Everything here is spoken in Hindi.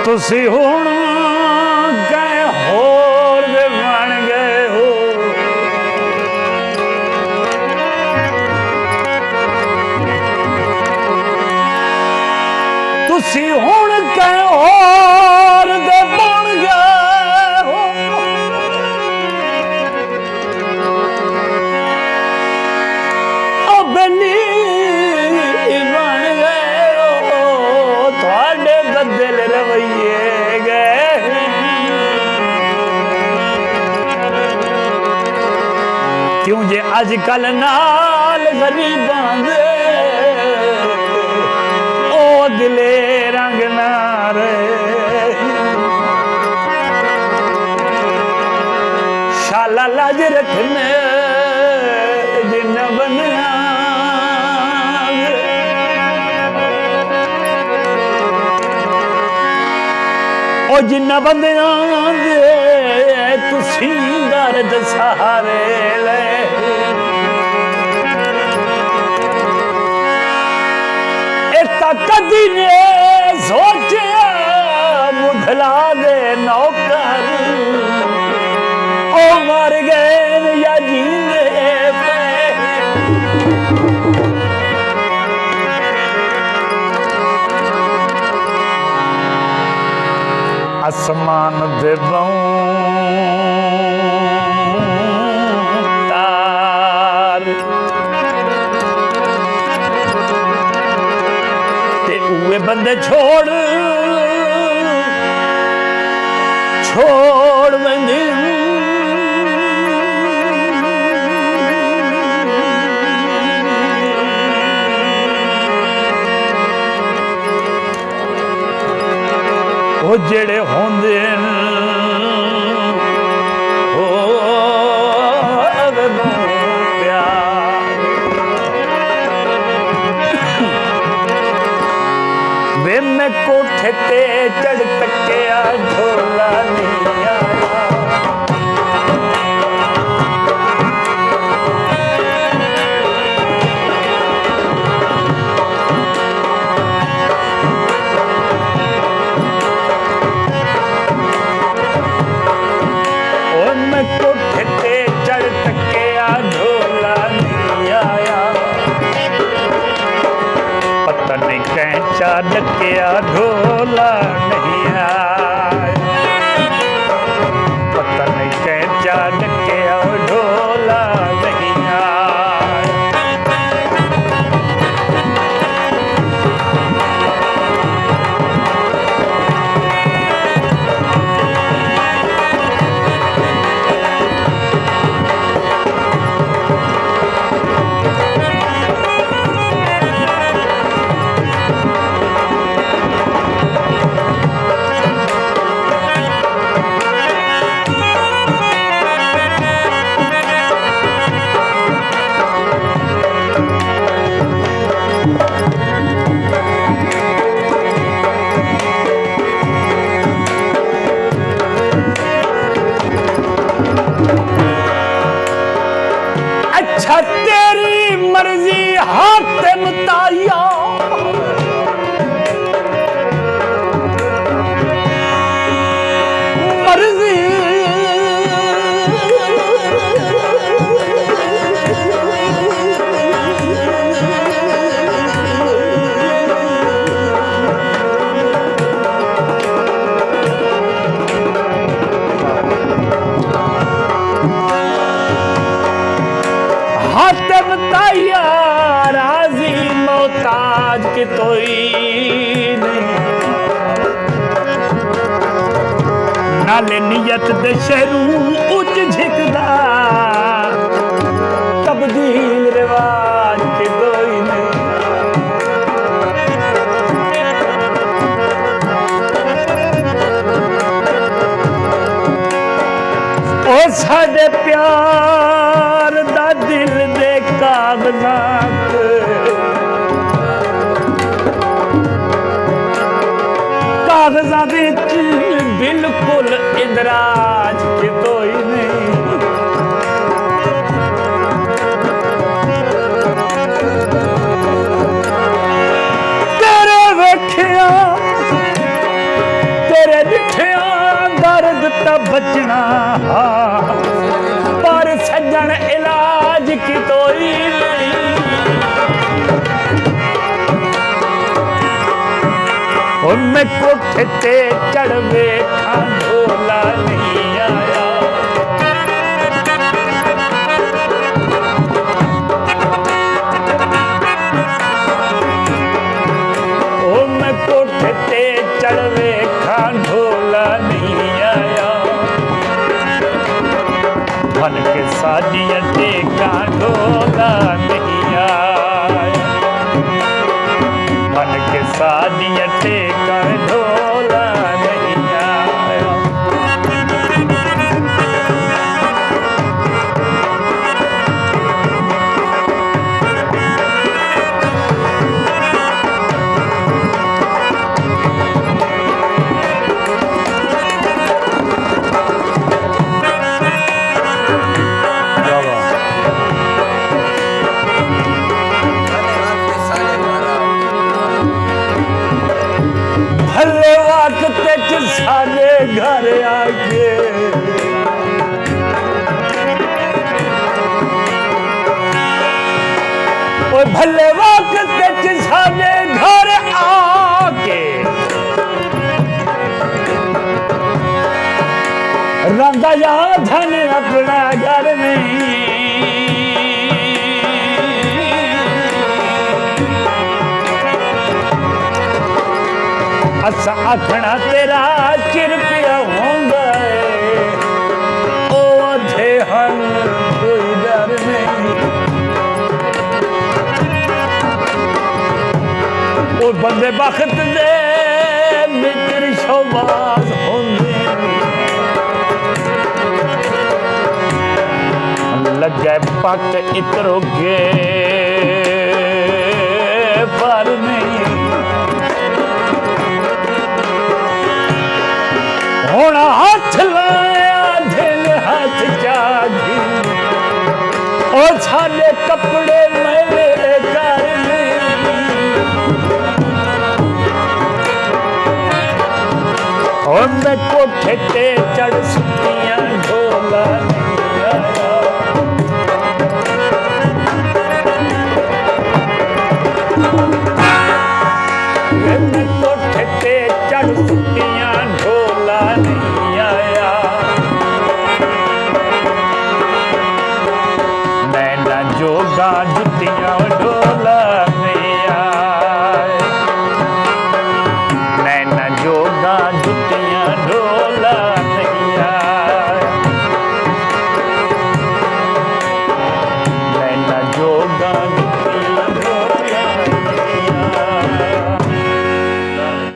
तुसी हुण कहीं होर दे बन गए हो। तुसी हुण कहीं होर दे बन गए हो। ओ बेली बदल रवैये गए। क्यों जे अजकल नाल गरीबां दे ओ दिले रंग नारे। शाला लाज रखने जिन बनिया ओ जिन्ना बंदियां दे तुसी दर्द सहारे ले। इता कदी ने सोचिया मुठला दे नौकर ओ मर गए या जींदे पे। आसमान दे तार ते उए बंदे छोड़ बंदे वो जेड़े होंदे वे मैं कोठे ते चढ़ तकिया ढोला नहीं आया। कोठे ते चढ़ तकिया ढोला नहीं आया। पता नहीं कैसा डकिया ढोला नहीं आया। पता नहीं कैसा डकिया ढोला नहीं आया। अच्छा तेरी मर्जी हाथ मुताया। मर्जी राजी मोहताज के तोई नहीं। नाले नियत दे शहरू उच झिकदा तब्दील रिवाज के तोई नहीं। ओ साडे प्यार दा दिल दे कागजात कागजात विच बिल्कुल इंदराज के तोई नहीं। तेरे वेखिया ते ਤਾਂ ਬਚਣਾ ਪਰ ਸੱਜਣ ਇਲਾਜ ਕੀ ਤੋਈ ਉਹ ਮੈਂ ਕੋਠੇ ਤੇ ਚੜਵੇ ਖਾਂ ਢੋਲਾ ਨਹੀਂ ਆਇਆ ਉਹ ਮੈਂ ਕੋਠੇ ਤੇ ਚੜਵੇ ਖਾਂ ਢੋਲਾ ਨਹੀਂ ਆਇਆ मन के सानिया टेका ढोला नहीं आया मन के सानिया टेका ढोला नहीं आया भले वक्त सारे घर आके भले वक्त सारे घर आके रंदा या धन अपना घर में असा आखना तेरा चिर पिया होंगे ओ थे हल कोई डर नहीं ओ बंदे बखत दे मित्र शोबाज होंगे लगे पक इतरोगे पर नहीं होना हाथ लाया दिल हाथ जागी और सारे कपड़े मैले कर और मैं कोठे ते चढ़ सुतियां ढोला नहीं आया मैं कोठे ते चढ़ सुतियां ढोला नहीं आया मैं ना जोगा